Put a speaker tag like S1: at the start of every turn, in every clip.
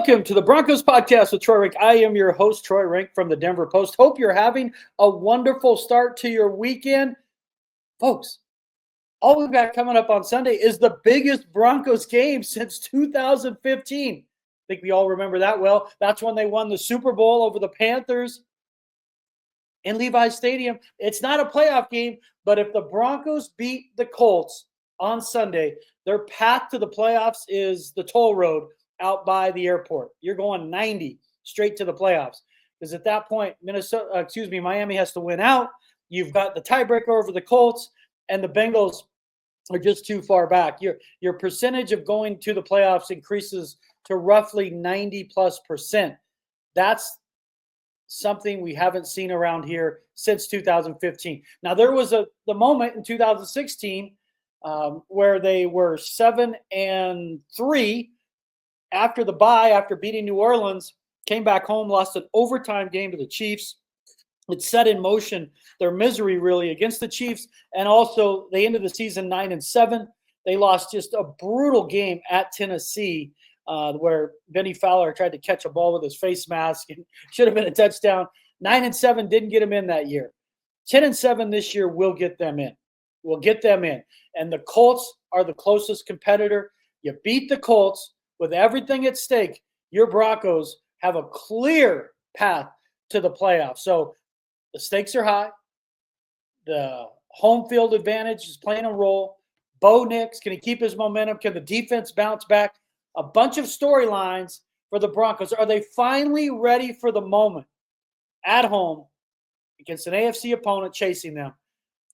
S1: Welcome to the Broncos Podcast with Troy Renck. I am your host, Troy Renck from the Denver Post. Hope you're having a wonderful start to your weekend. Folks, all we've got coming up on Sunday is the biggest Broncos game since 2015. I think we all remember that well. That's when they won the Super Bowl over the Panthers in Levi's Stadium. It's not a playoff game, but if the Broncos beat the Colts on Sunday, their path to the playoffs is the toll road out by the airport. You're going 90 straight to the playoffs. Because at that point, Miami has to win out. You've got the tiebreaker over the Colts, and the Bengals are just too far back. Your percentage of going to the playoffs increases to roughly 90+%. That's something we haven't seen around here since 2015. Now, there was the moment in 2016 where they were 7-3 after the bye, after beating New Orleans, came back home, lost an overtime game to the Chiefs. It set in motion their misery, really, against the Chiefs. And also, they ended the season 9-7. They lost just a brutal game at Tennessee, where Benny Fowler tried to catch a ball with his face mask and should have been a touchdown. 9-7 didn't get him in that year. 10-7 this year will get them in. We'll get them in. And the Colts are the closest competitor. You beat the Colts. With everything at stake, your Broncos have a clear path to the playoffs. So the stakes are high. The home field advantage is playing a role. Bo Nix, can he keep his momentum? Can the defense bounce back? A bunch of storylines for the Broncos. Are they finally ready for the moment at home against an AFC opponent chasing them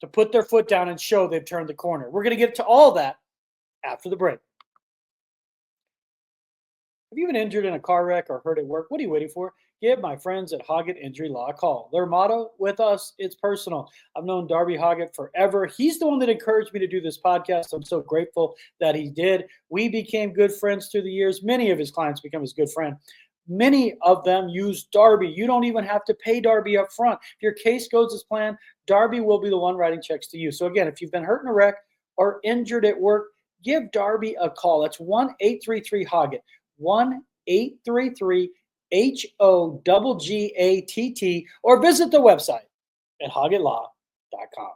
S1: to put their foot down and show they've turned the corner? We're going to get to all that after the break. Have you been injured in a car wreck or hurt at work? What are you waiting for? Give my friends at Hoggett Injury Law a call. Their motto, with us, it's personal. I've known Darby Hoggett forever. He's the one that encouraged me to do this podcast. I'm so grateful that he did. We became good friends through the years. Many of his clients become his good friend. Many of them use Darby. You don't even have to pay Darby up front. If your case goes as planned, Darby will be the one writing checks to you. So again, if you've been hurt in a wreck or injured at work, give Darby a call. That's 1-833-HOGGATT. 1-833-HOGGATT, or visit the website at hoggettlaw.com.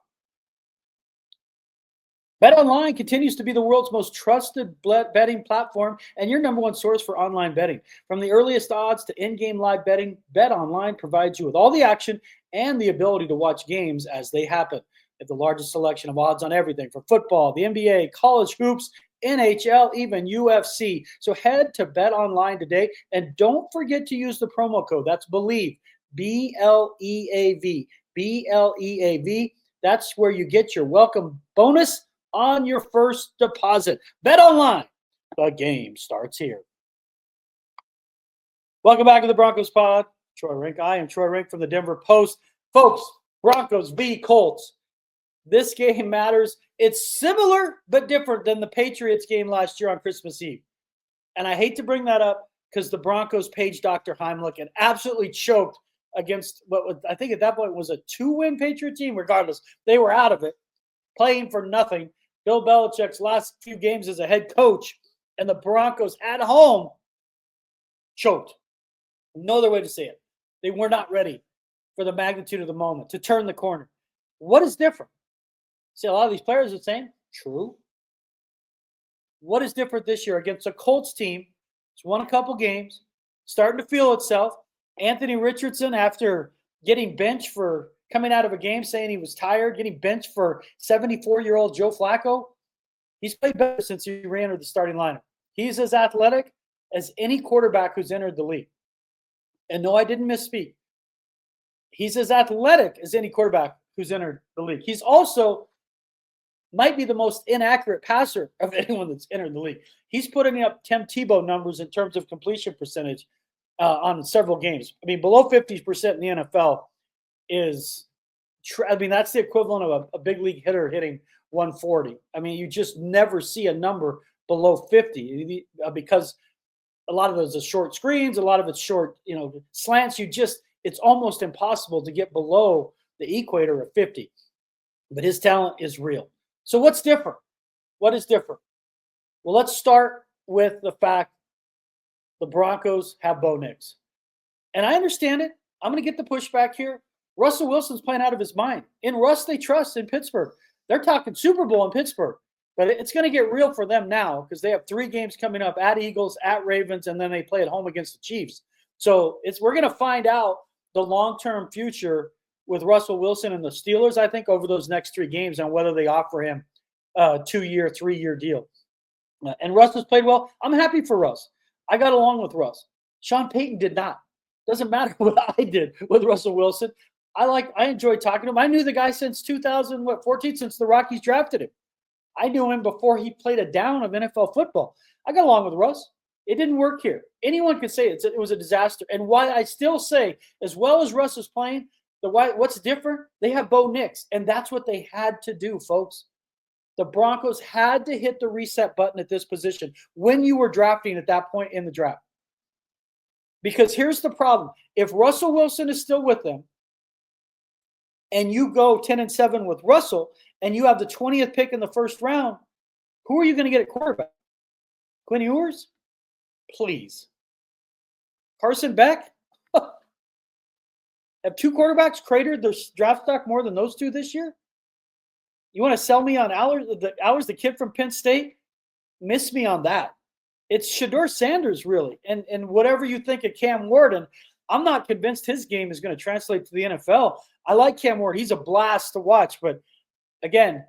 S1: BetOnline continues to be the world's most trusted betting platform and your number one source for online betting. From the earliest odds to in-game live betting, BetOnline provides you with all the action and the ability to watch games as they happen. They have the largest selection of odds on everything from football, the NBA, college hoops, NHL, even UFC. So head to BetOnline today and don't forget to use the promo code. That's BELIEVE, B-L-E-A-V, B-L-E-A-V. That's where you get your welcome bonus on your first deposit. BetOnline, the game starts here. Welcome back to the Broncos Pod. Troy Renck. I am Troy Renck from the Denver Post. Folks, Broncos v. Colts. This game matters. It's similar but different than the Patriots game last year on Christmas Eve. And I hate to bring that up because the Broncos paged Dr. Heimlich and absolutely choked against what was, I think at that point was a 2-win Patriot team. Regardless, they were out of it, playing for nothing. Bill Belichick's last few games as a head coach, and the Broncos at home choked. No other way to say it. They were not ready for the magnitude of the moment to turn the corner. What is different? See, a lot of these players are saying, true. What is different this year against a Colts team? It's won a couple games, starting to feel itself. Anthony Richardson, after getting benched for coming out of a game saying he was tired, getting benched for 74-year-old Joe Flacco, he's played better since he re-entered the starting lineup. He's as athletic as any quarterback who's entered the league. And no, I didn't misspeak. He's as athletic as any quarterback who's entered the league. He's also might be the most inaccurate passer of anyone that's entered the league. He's putting up Tim Tebow numbers in terms of completion percentage on several games. I mean, below 50% in the NFL is, that's the equivalent of a big league hitter hitting 140. I mean, you just never see a number below 50 because a lot of those are short screens, a lot of it's short, slants. It's almost impossible to get below the equator of 50. But his talent is real. So what's different? What is different? Well, let's start with the fact the Broncos have Bo Nix. And I understand it. I'm going to get the pushback here. Russell Wilson's playing out of his mind. In Russ, they trust in Pittsburgh. They're talking Super Bowl in Pittsburgh. But it's going to get real for them now because they have 3 games coming up at Eagles, at Ravens, and then they play at home against the Chiefs. So we're going to find out the long-term future with Russell Wilson and the Steelers, I think, over those next 3 games on whether they offer him a 2-year, 3-year deal. And Russ has played well. I'm happy for Russ. I got along with Russ. Sean Payton did not. Doesn't matter what I did with Russell Wilson. I enjoyed talking to him. I knew the guy since 2014, since the Rockies drafted him. I knew him before he played a down of NFL football. I got along with Russ. It didn't work here. Anyone could say it was a disaster. And why I still say, as well as Russ is playing, what's different? They have Bo Nix, and that's what they had to do, folks. The Broncos had to hit the reset button at this position when you were drafting at that point in the draft. Because here's the problem. If Russell Wilson is still with them, and you go 10-7 with Russell, and you have the 20th pick in the first round, who are you going to get at quarterback? Quinn Ewers? Please. Carson Beck? Have 2 quarterbacks cratered their draft stock more than those 2 this year? You want to sell me on Allers, the kid from Penn State? Miss me on that. It's Shedeur Sanders, really. And whatever you think of Cam Ward, and I'm not convinced his game is going to translate to the NFL. I like Cam Ward. He's a blast to watch. But, again,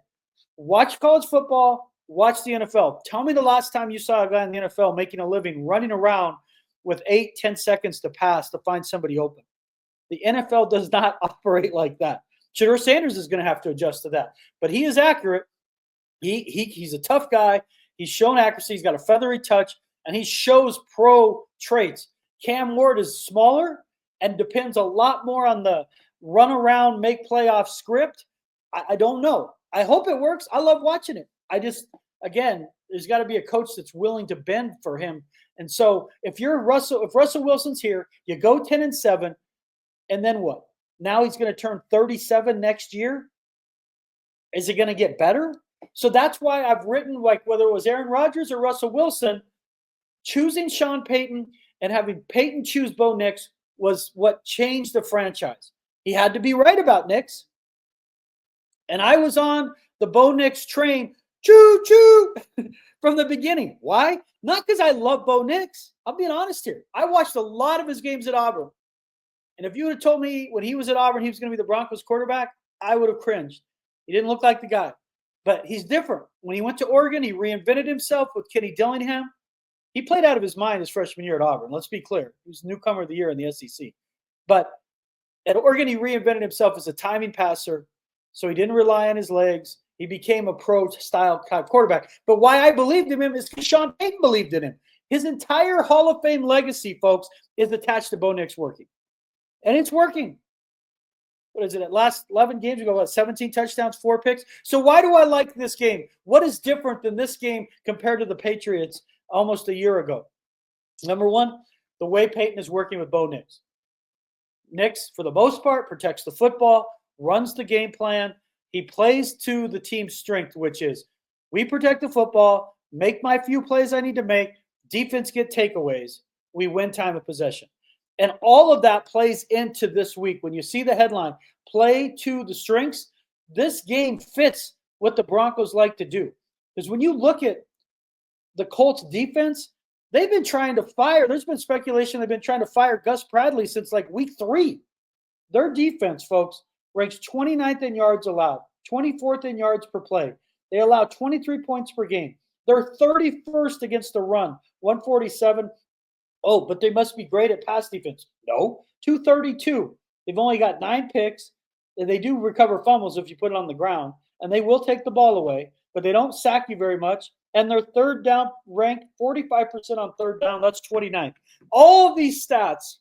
S1: watch college football, watch the NFL. Tell me the last time you saw a guy in the NFL making a living running around with 8-10 seconds to pass to find somebody open. The NFL does not operate like that. Shedeur Sanders is going to have to adjust to that. But he is accurate. He's a tough guy. He's shown accuracy. He's got a feathery touch, and he shows pro traits. Cam Ward is smaller and depends a lot more on the run around, make playoff script. I don't know. I hope it works. I love watching it. Again, there's got to be a coach that's willing to bend for him. And so if Russell Wilson's here, you go 10-7, and then what? Now he's going to turn 37 next year. Is it going to get better? So that's why I've written, like, whether it was Aaron Rodgers or Russell Wilson, choosing Sean Payton and having Payton choose Bo Nix was what changed the franchise. He had to be right about Nix. And I was on the Bo Nix train, choo-choo, from the beginning. Why? Not because I love Bo Nix. I'm being honest here. I watched a lot of his games at Auburn. And if you would have told me when he was at Auburn he was going to be the Broncos quarterback, I would have cringed. He didn't look like the guy. But he's different. When he went to Oregon, he reinvented himself with Kenny Dillingham. He played out of his mind his freshman year at Auburn. Let's be clear. He was newcomer of the year in the SEC. But at Oregon, he reinvented himself as a timing passer, so he didn't rely on his legs. He became a pro-style quarterback. But why I believed in him is because Sean Payton believed in him. His entire Hall of Fame legacy, folks, is attached to Bo Nix working. And it's working. What is it? At last 11 games, we go, 17 touchdowns, 4 picks. So why do I like this game? What is different than this game compared to the Patriots almost a year ago? Number one, the way Payton is working with Bo Nix. Nix, for the most part, protects the football, runs the game plan. He plays to the team's strength, which is we protect the football, make my few plays I need to make, defense get takeaways, we win time of possession. And all of that plays into this week. When you see the headline, play to the strengths, this game fits what the Broncos like to do. Because when you look at the Colts defense, they've been trying to fire. There's been speculation they've been trying to fire Gus Bradley since like week 3. Their defense, folks, ranks 29th in yards allowed, 24th in yards per play. They allow 23 points per game. They're 31st against the run, 147. Oh, but they must be great at pass defense. No, 232. They've only got 9 picks. They do recover fumbles if you put it on the ground, and they will take the ball away, but they don't sack you very much. And their third down ranked 45% on third down. That's 29th. All of these stats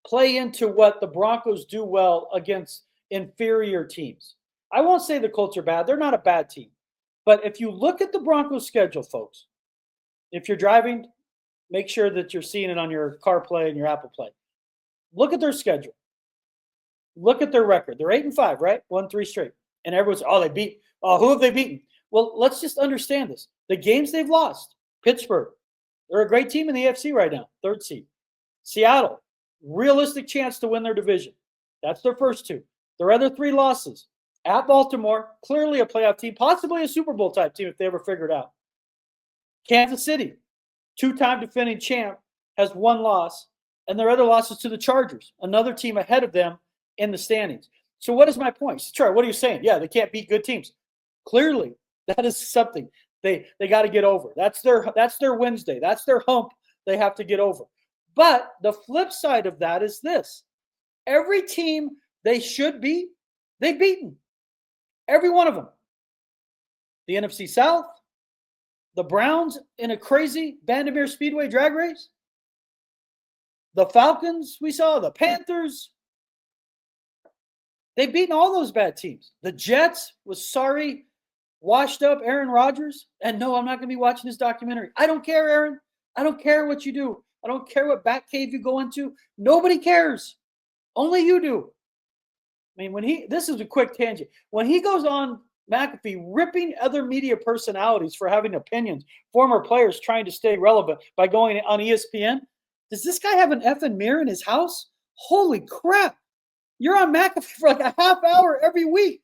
S1: play into what the Broncos do well against inferior teams. I won't say the Colts are bad. They're not a bad team. But if you look at the Broncos schedule, folks, if you're driving, make sure that you're seeing it on your CarPlay and your Apple Play. Look at their schedule. Look at their record. They're 8-5, right? 1-3 straight. And everyone's, they beat. Who have they beaten? Well, let's just understand this. The games they've lost, Pittsburgh, They're a great team in the AFC right now, 3rd seed. Seattle, realistic chance to win their division. That's their first 2. Their other 3 losses. At Baltimore, clearly a playoff team, possibly a Super Bowl type team if they ever figure it out. Kansas City, 2-time defending champ, has 1 loss, and their other losses to the Chargers, another team ahead of them in the standings. So what is my point? So, Troy, what are you saying? Yeah, they can't beat good teams. Clearly, that is something they got to get over. That's their Wednesday. That's their hump they have to get over. But the flip side of that is this. Every team they should beat, they've beaten. Every one of them. The NFC South, the Browns in a crazy Vandermeer Speedway drag race, the Falcons we saw, the Panthers. They've beaten all those bad teams. The Jets was sorry, washed up Aaron Rodgers. And no, I'm not going to be watching this documentary. I don't care, Aaron. I don't care what you do. I don't care what bat cave you go into. Nobody cares. Only you do. I mean, this is a quick tangent. When he goes on McAfee ripping other media personalities for having opinions, former players trying to stay relevant by going on ESPN, does this guy have an effing mirror in his house? Holy crap. You're on McAfee for like a half hour every week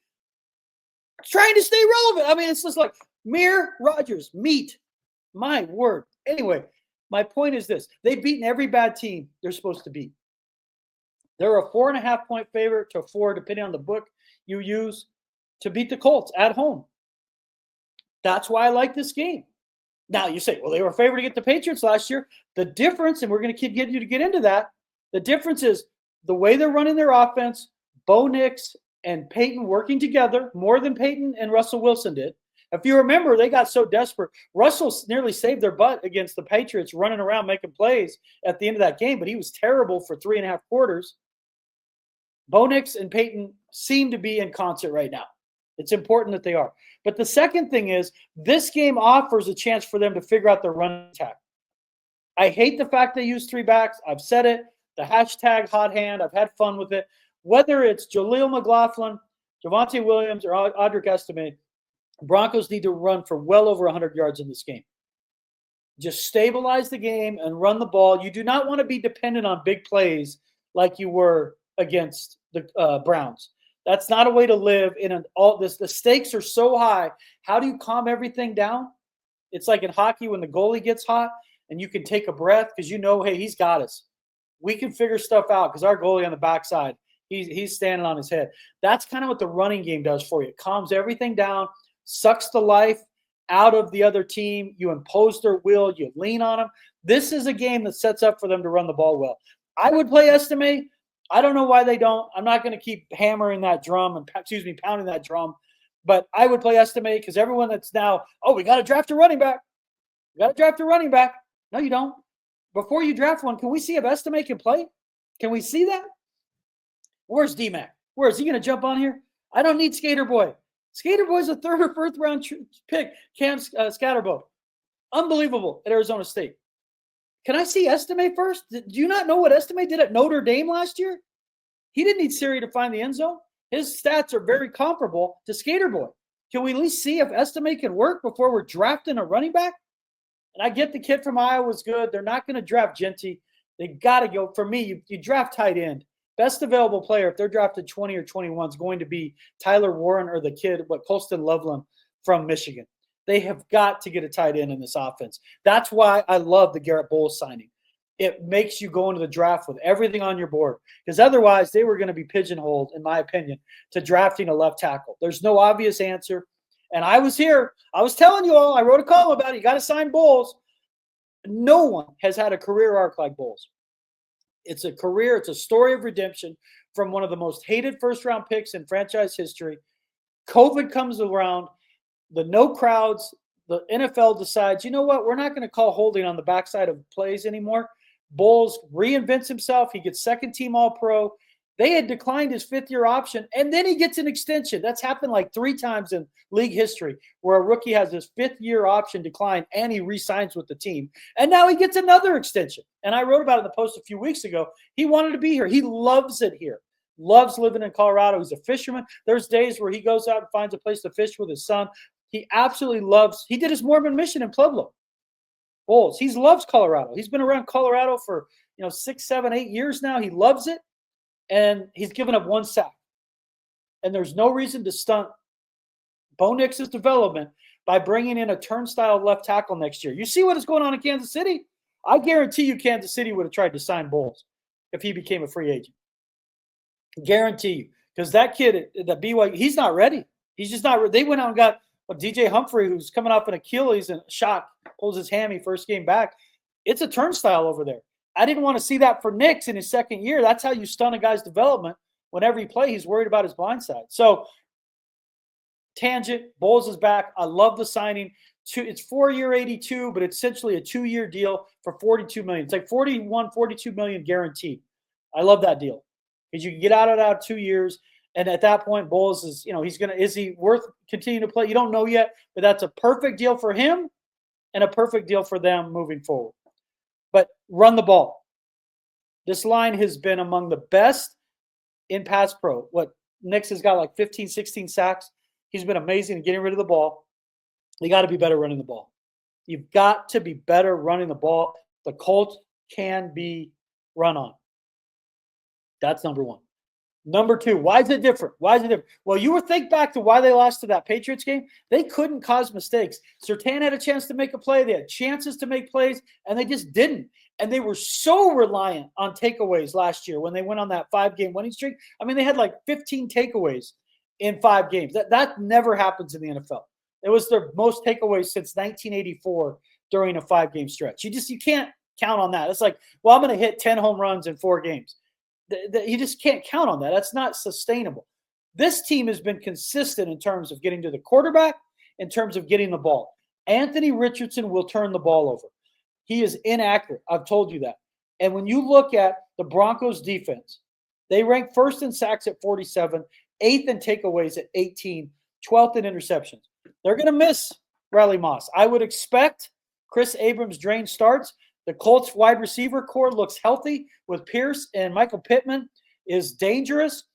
S1: trying to stay relevant. I mean, it's just like Mir Rodgers, meet. My word. Anyway, my point is this. They've beaten every bad team they're supposed to beat. They're a 4.5-point favorite to 4, depending on the book you use, to beat the Colts at home. That's why I like this game. Now, you say, well, they were favored to get the Patriots last year. The difference, and we're going to keep getting you to get into that, the difference is the way they're running their offense, Bo Nix and Peyton working together more than Peyton and Russell Wilson did. If you remember, they got so desperate. Russell nearly saved their butt against the Patriots running around making plays at the end of that game, but he was terrible for 3.5 quarters. Bo Nix and Peyton seem to be in concert right now. It's important that they are. But the second thing is this game offers a chance for them to figure out their run attack. I hate the fact they use 3 backs. I've said it. The hashtag hot hand. I've had fun with it. Whether it's Jaleel McLaughlin, Javonte Williams, or Audric Estime, Broncos need to run for well over 100 yards in this game. Just stabilize the game and run the ball. You do not want to be dependent on big plays like you were against the Browns. That's not a way to live in all this. The stakes are so high. How do you calm everything down? It's like in hockey when the goalie gets hot and you can take a breath because you know, hey, he's got us. We can figure stuff out because our goalie on the backside, he's standing on his head. That's kind of what the running game does for you. It calms everything down, sucks the life out of the other team. You impose their will. You lean on them. This is a game that sets up for them to run the ball well. I would play Estime. I don't know why they don't. I'm not going to keep hammering that drum and pounding that drum. But I would play Estime because everyone that's now, we got to draft a running back. We got to draft a running back. No, you don't. Before you draft one, can we see if Estime can play? Can we see that? Where's D-Mac? Where is he going to jump on here? I don't need Skater Boy. Skater Boy's a 3rd or 4th round pick. Cam Scatterbo. Unbelievable at Arizona State. Can I see Estime first? Do you not know what Estime did at Notre Dame last year? He didn't need Siri to find the end zone. His stats are very comparable to Skater Boy. Can we at least see if Estime can work before we're drafting a running back? And I get the kid from Iowa was good. They're not going to draft Genty. They got to go. For me, you draft tight end. Best available player, if they're drafted 20 or 21, is going to be Tyler Warren or the kid, Colston Loveland from Michigan. They have got to get a tight end in this offense. That's why I love the Garrett Bowles signing. It makes you go into the draft with everything on your board because otherwise they were going to be pigeonholed, in my opinion, to drafting a left tackle. There's no obvious answer. And I was here. I was telling you all. I wrote a column about it. You got to sign Bowles. No one has had a career arc like Bowles. It's a career. It's a story of redemption from one of the most hated first-round picks in franchise history. COVID comes around. The no crowds, the NFL decides, you know what? We're not going to call holding on the backside of plays anymore. Bowles reinvents himself. He gets second-team All-Pro. They had declined his 5th-year option, and then he gets an extension. That's happened like 3 times in league history where a rookie has his 5th-year option declined and he re-signs with the team. And now he gets another extension. And I wrote about it in the Post a few weeks ago. He wanted to be here. He loves it here. Loves living in Colorado. He's a fisherman. There's days where he goes out and finds a place to fish with his son. He absolutely loves – he did his Mormon mission in Pueblo. Bowles. He loves Colorado. He's been around Colorado for 6, 7, 8 years now. He loves it, and he's given up 1 sack. And there's no reason to stunt Bo Nix's development by bringing in a turnstile left tackle next year. You see what is going on in Kansas City? I guarantee you Kansas City would have tried to sign Bowles if he became a free agent. Guarantee you. Because that kid at BYU, he's not ready. He's just not ready. They went out and got DJ Humphrey, who's coming off an Achilles and shot, pulls his hammy first game back. It's a turnstile over there. I didn't want to see that for Nix in his second year. That's how you stun a guy's development. Whenever he plays, he's worried about his blind side. So, tangent, Bowles is back. I love the signing. It's 4-year 82, but it's essentially a 2-year deal for $42 million. It's like $42 million guaranteed. I love that deal because you can get out of that 2 years. And at that point, Bowles is, is he worth continuing to play? You don't know yet, but that's a perfect deal for him and a perfect deal for them moving forward. But run the ball. This line has been among the best in pass pro. Nix has got like 15, 16 sacks. He's been amazing at getting rid of the ball. You got to be better running the ball. You've got to be better running the ball. The Colts can be run on. That's number one. Number two, why is it different? Well, you would think back to why they lost to that Patriots game. They couldn't cause mistakes. Surtain had a chance to make a play. They had chances to make plays, and they just didn't. And they were so reliant on takeaways last year when they went on that 5-game winning streak. I mean, they had like 15 takeaways in 5 games. That never happens in the NFL. It was their most takeaways since 1984 during a 5-game stretch. You can't count on that. It's like, well, I'm going to hit 10 home runs in 4 games. You just can't count on that. That's not sustainable. This team has been consistent in terms of getting to the quarterback, in terms of getting the ball. Anthony Richardson will turn the ball over. He is inaccurate. I've told you that. And when you look at the Broncos defense, they rank first in sacks at 47, 8th in takeaways at 18, 12th in interceptions. They're going to miss Riley Moss. I would expect Chris Abrams' drain starts. The Colts wide receiver core looks healthy with Pierce, and Michael Pittman is dangerous.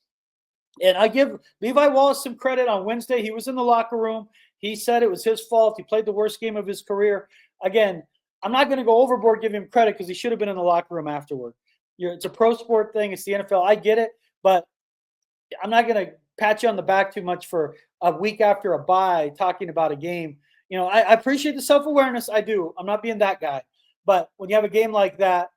S1: And I give Levi Wallace some credit on Wednesday. He was in the locker room. He said it was his fault. He played the worst game of his career. Again, I'm not going to go overboard giving him credit because he should have been in the locker room afterward. It's a pro sport thing. It's the NFL. I get it. But I'm not going to pat you on the back too much for a week after a bye talking about a game. I appreciate the self-awareness. I do. I'm not being that guy. But when you have a game like that,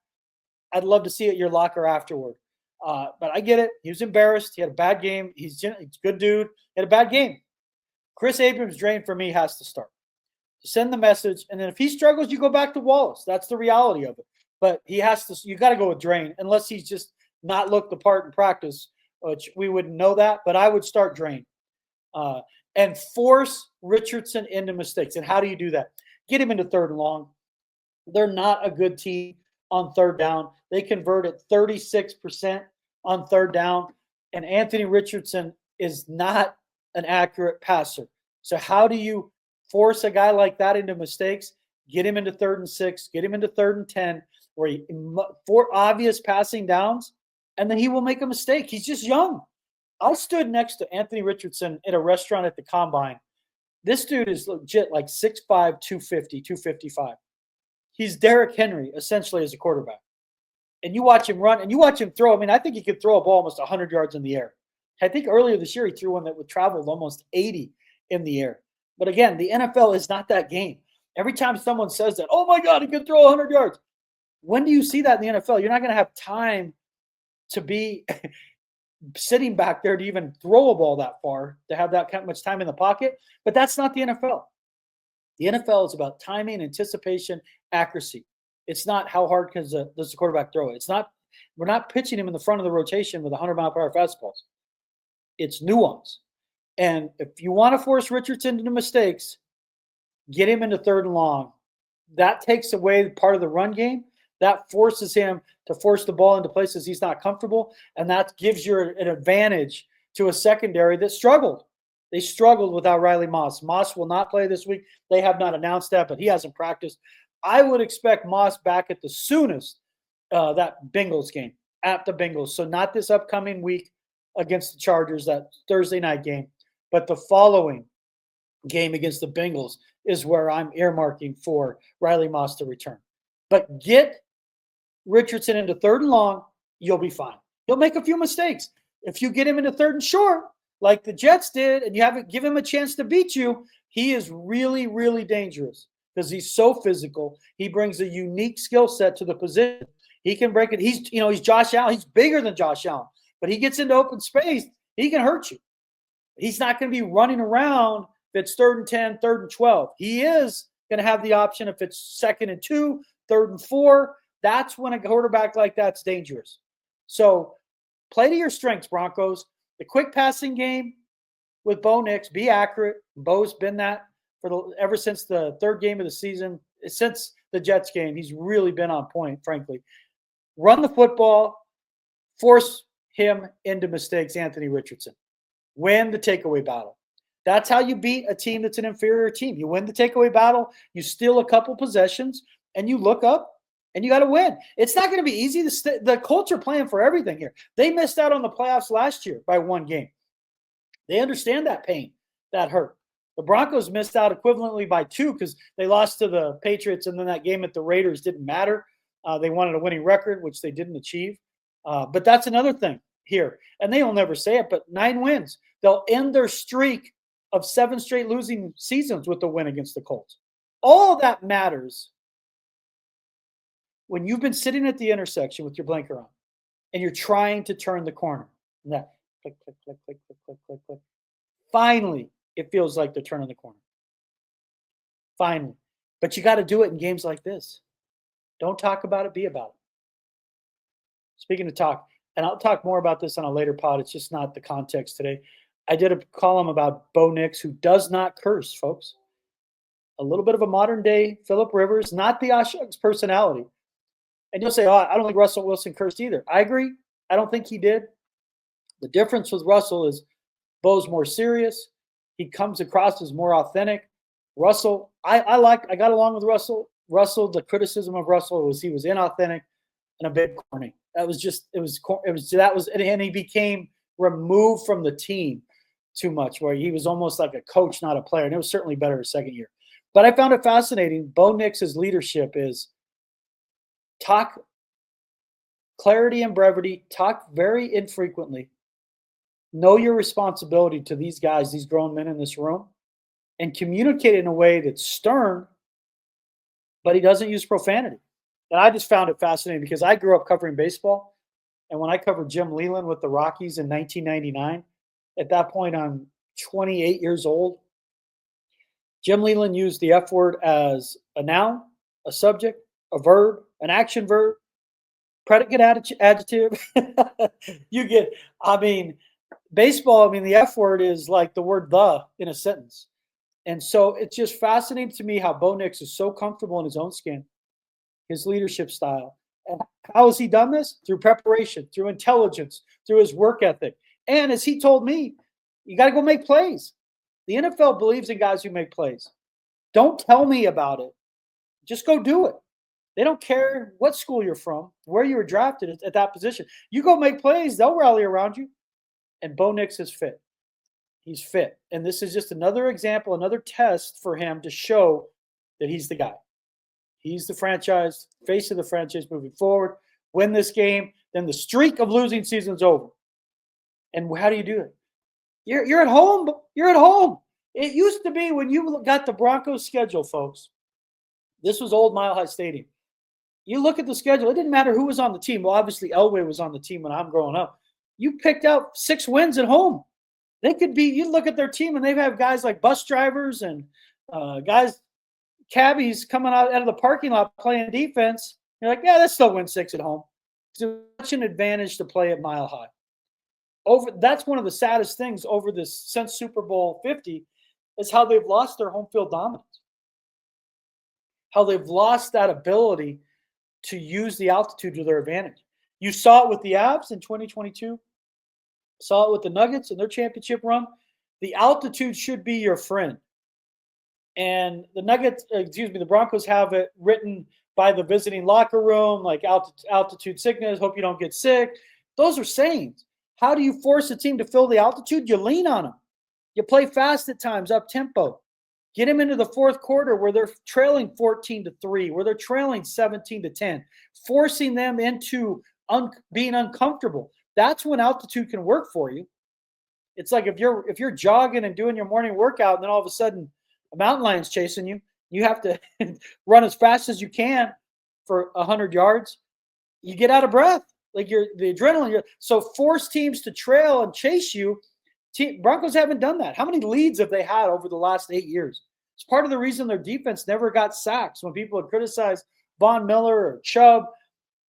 S1: I'd love to see it in your locker afterward. But I get it. He was embarrassed. He had a bad game. He's a good dude. He had a bad game. Chris Abrams' drain for me has to start. Send the message. And then if he struggles, you go back to Wallace. That's the reality of it. But you got to go with drain unless he's just not looked the part in practice, which we wouldn't know that. But I would start drain and force Richardson into mistakes. And how do you do that? Get him into 3rd and long. They're not a good team on 3rd down. They convert at 36% on 3rd down, and Anthony Richardson is not an accurate passer. So how do you force a guy like that into mistakes? Get him into 3rd and 6, get him into 3rd and 10, for obvious passing downs, and then he will make a mistake. He's just young. I stood next to Anthony Richardson at a restaurant at the Combine. This dude is legit like 6'5", 250, 255. He's Derrick Henry, essentially, as a quarterback. And you watch him run, and you watch him throw. I mean, I think he could throw a ball almost 100 yards in the air. I think earlier this year he threw one that would travel almost 80 in the air. But again, the NFL is not that game. Every time someone says that, oh, my God, he can throw 100 yards. When do you see that in the NFL? You're not going to have time to be sitting back there to even throw a ball that far, to have that much time in the pocket. But that's not the NFL. The NFL is about timing, anticipation, accuracy. It's not how hard does the quarterback throw it. We're not pitching him in the front of the rotation with 100-mile-per-hour fastballs. It's nuance. And if you want to force Richardson into mistakes, get him into 3rd and long. That takes away part of the run game. That forces him to force the ball into places he's not comfortable, and that gives you an advantage to a secondary that struggled. They struggled without Riley Moss. Moss will not play this week. They have not announced that, but he hasn't practiced. I would expect Moss back at the soonest that Bengals game, at the Bengals. So not this upcoming week against the Chargers, that Thursday night game, but the following game against the Bengals is where I'm earmarking for Riley Moss to return. But get Richardson into 3rd and long, you'll be fine. He'll make a few mistakes. If you get him into 3rd and short, like the Jets did, and you haven't give him a chance to beat you, he is really, really dangerous because he's so physical. He brings a unique skill set to the position. He can break it. He's Josh Allen. He's bigger than Josh Allen, but he gets into open space. He can hurt you. He's not going to be running around if it's 3rd and 10, 3rd and 12. He is going to have the option if it's 2nd and 2, 3rd and 4. That's when a quarterback like that's dangerous. So play to your strengths, Broncos. The quick passing game with Bo Nix, be accurate. Bo's been that ever since the 3rd game of the season. Since the Jets game, he's really been on point, frankly. Run the football, force him into mistakes, Anthony Richardson. Win the takeaway battle. That's how you beat a team that's an inferior team. You win the takeaway battle, you steal a couple possessions, and you look up, and you got to win. It's not going to be easy. The Colts are playing for everything here. They missed out on the playoffs last year by 1 game. They understand that pain, that hurt. The Broncos missed out equivalently by 2 because they lost to the Patriots, and then that game at the Raiders didn't matter. They wanted a winning record, which they didn't achieve. But that's another thing here. And they will never say it, but 9 wins. They'll end their streak of 7 straight losing seasons with the win against the Colts. All that matters when you've been sitting at the intersection with your blinker on and you're trying to turn the corner. And that click, click, click, click, click, click, click, click. Finally, it feels like they're turning the corner. Finally. But you got to do it in games like this. Don't talk about it, be about it. Speaking of talk, and I'll talk more about this on a later pod. It's just not the context today. I did a column about Bo Nix, who does not curse, folks. A little bit of a modern-day Phillip Rivers, not the Ashok's personality. And you'll say, I don't think Russell Wilson cursed either. I agree. I don't think he did. The difference with Russell is Bo's more serious. He comes across as more authentic. Russell, I got along with Russell. Russell, the criticism of Russell was he was inauthentic and a bit corny. And he became removed from the team too much, where he was almost like a coach, not a player. And it was certainly better his 2nd year. But I found it fascinating. Bo Nix's leadership is talk clarity and brevity, talk very infrequently, know your responsibility to these guys, these grown men in this room, and communicate in a way that's stern, but he doesn't use profanity. And I just found it fascinating because I grew up covering baseball. And when I covered Jim Leyland with the Rockies in 1999, at that point I'm 28 years old. Jim Leyland used the F word as a noun, a subject, a verb, an action verb, predicate adjective. Baseball, the F word is like the word the in a sentence. And so it's just fascinating to me how Bo Nix is so comfortable in his own skin, his leadership style. And how has he done this? Through preparation, through intelligence, through his work ethic. And as he told me, you got to go make plays. The NFL believes in guys who make plays. Don't tell me about it. Just go do it. They don't care what school you're from, where you were drafted at that position. You go make plays, they'll rally around you. And Bo Nix is fit. He's fit. And this is just another example, another test for him to show that he's the guy. He's the franchise, face of the franchise moving forward. Win this game, then the streak of losing season's over. And how do you do it? You're at home. You're at home. It used to be when you got the Broncos schedule, folks. This was old Mile High Stadium. You look at the schedule. It didn't matter who was on the team. Well, obviously Elway was on the team when I'm growing up. You picked out 6 wins at home. They could be. You look at their team and they have guys like bus drivers and cabbies coming out of the parking lot playing defense. You're like, yeah, let's still win 6 at home. It's such an advantage to play at Mile High. That's one of the saddest things over this since Super Bowl 50 is how they've lost their home field dominance. How they've lost that ability to use the altitude to their advantage. You saw it with the Avs in 2022. Saw it with the Nuggets in their championship run. The altitude should be your friend. And the Broncos have it written by the visiting locker room, like altitude sickness, hope you don't get sick. Those are sayings. How do you force a team to fill the altitude? You lean on them. You play fast at times, up tempo. Get them into the fourth quarter where they're trailing 14-3, where they're trailing 17-10, forcing them into being uncomfortable. That's when altitude can work for you. It's like if you're jogging and doing your morning workout, and then all of a sudden a mountain lion's chasing you, you have to run as fast as you can for 100 yards. You get out of breath, like the adrenaline. So force teams to trail and chase you. Broncos haven't done that. How many leads have they had over the last 8 years? It's part of the reason their defense never got sacks. When people have criticized Von Miller or Chubb,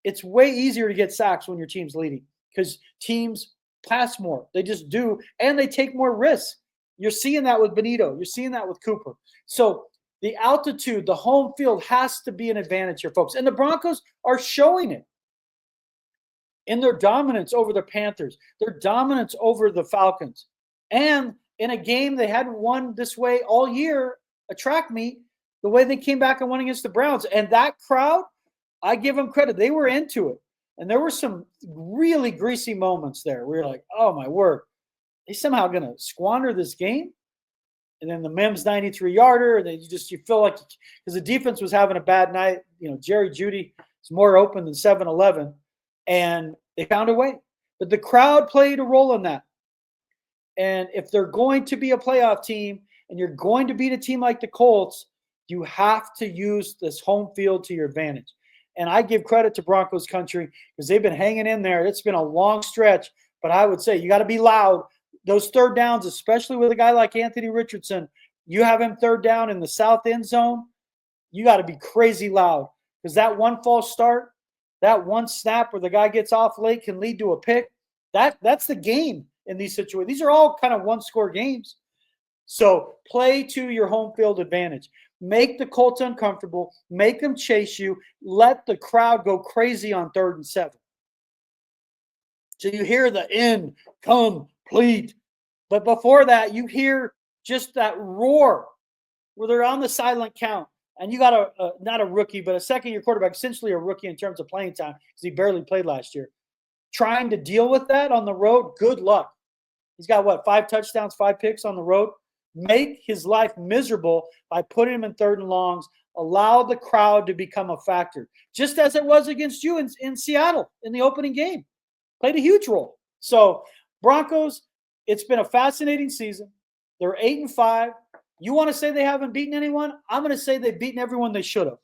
S1: it's way easier to get sacks when your team's leading because teams pass more. They just do, and they take more risks. You're seeing that with Benito. You're seeing that with Cooper. So the altitude, the home field has to be an advantage here, folks. And the Broncos are showing it in their dominance over the Panthers, their dominance over the Falcons. And in a game they hadn't won this way all year, a track meet, the way they came back and won against the Browns. And that crowd, I give them credit. They were into it. And there were some really greasy moments there. We were like, oh, my word. They somehow going to squander this game? And then the Mims 93-yarder, and then you feel like – because the defense was having a bad night. You know, Jerry Jeudy is more open than 7-11. And they found a way. But the crowd played a role in that. And if they're going to be a playoff team and you're going to beat a team like the Colts, you have to use this home field to your advantage. And I give credit to Broncos country because they've been hanging in there. It's been a long stretch, but I would say you got to be loud. Those third downs, especially with a guy like Anthony Richardson, you have him third down in the south end zone, you got to be crazy loud because that one false start, that one snap where the guy gets off late can lead to a pick. That's the game in these situations. These are all kind of one-score games. So play to your home field advantage. Make the Colts uncomfortable. Make them chase you. Let the crowd go crazy on 3rd and 7. So you hear the incomplete. But before that, you hear just that roar where they're on the silent count. And you got not a rookie, but a second-year quarterback, essentially a rookie in terms of playing time because he barely played last year. Trying to deal with that on the road, good luck. He's got, 5 touchdowns, 5 picks on the road? Make his life miserable by putting him in 3rd and longs. Allow the crowd to become a factor, just as it was against you in Seattle in the opening game. Played a huge role. So Broncos, it's been a fascinating season. They're 8-5. You want to say they haven't beaten anyone? I'm going to say they've beaten everyone they should have.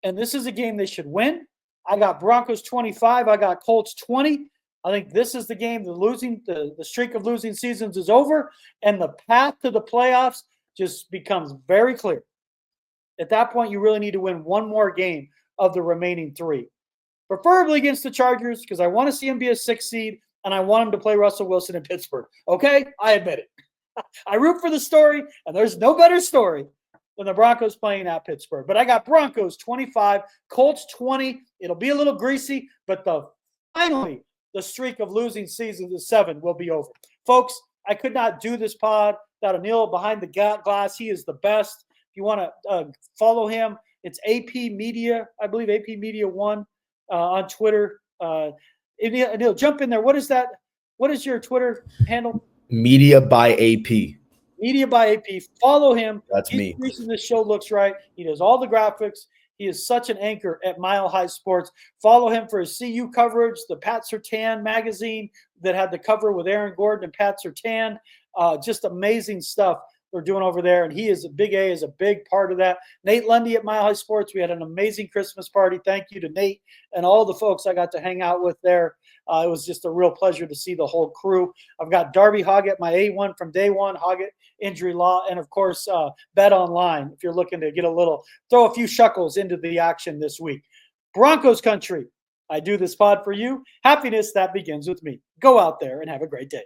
S1: And this is a game they should win. I got Broncos 25. I got Colts 20. I think this is the game. The streak of losing seasons is over, and the path to the playoffs just becomes very clear. At that point, you really need to win one more game of the remaining 3, preferably against the Chargers, because I want to see him be a 6 seed, and I want him to play Russell Wilson in Pittsburgh. Okay, I admit it. I root for the story, and there's no better story than the Broncos playing at Pittsburgh. But I got Broncos 25, Colts 20. It'll be a little greasy, but finally the streak of losing seasons of 7 will be over. Folks, I could not do this pod without Anil behind the glass. He is the best. If you want to follow him, it's AP Media, I believe AP Media 1 on Twitter. Anil, jump in there. What is that? What is your Twitter handle?
S2: Media by AP.
S1: Media by AP. Follow him.
S2: That's me.
S1: He's the reason this show looks right. He does all the graphics. He is such an anchor at Mile High Sports. Follow him for his CU coverage, the Pat Surtain magazine that had the cover with Aaron Gordon and Pat Surtain. Just amazing stuff they're doing over there. And he is Big A is a big part of that. Nate Lundy at Mile High Sports. We had an amazing Christmas party. Thank you to Nate and all the folks I got to hang out with there. It was just a real pleasure to see the whole crew. I've got Darby Hoggett, my A1 from day one, Hoggett Injury Law, and of course, Bet Online. If you're looking to throw a few shekels into the action this week. Broncos country, I do this pod for you. Happiness that begins with me. Go out there and have a great day.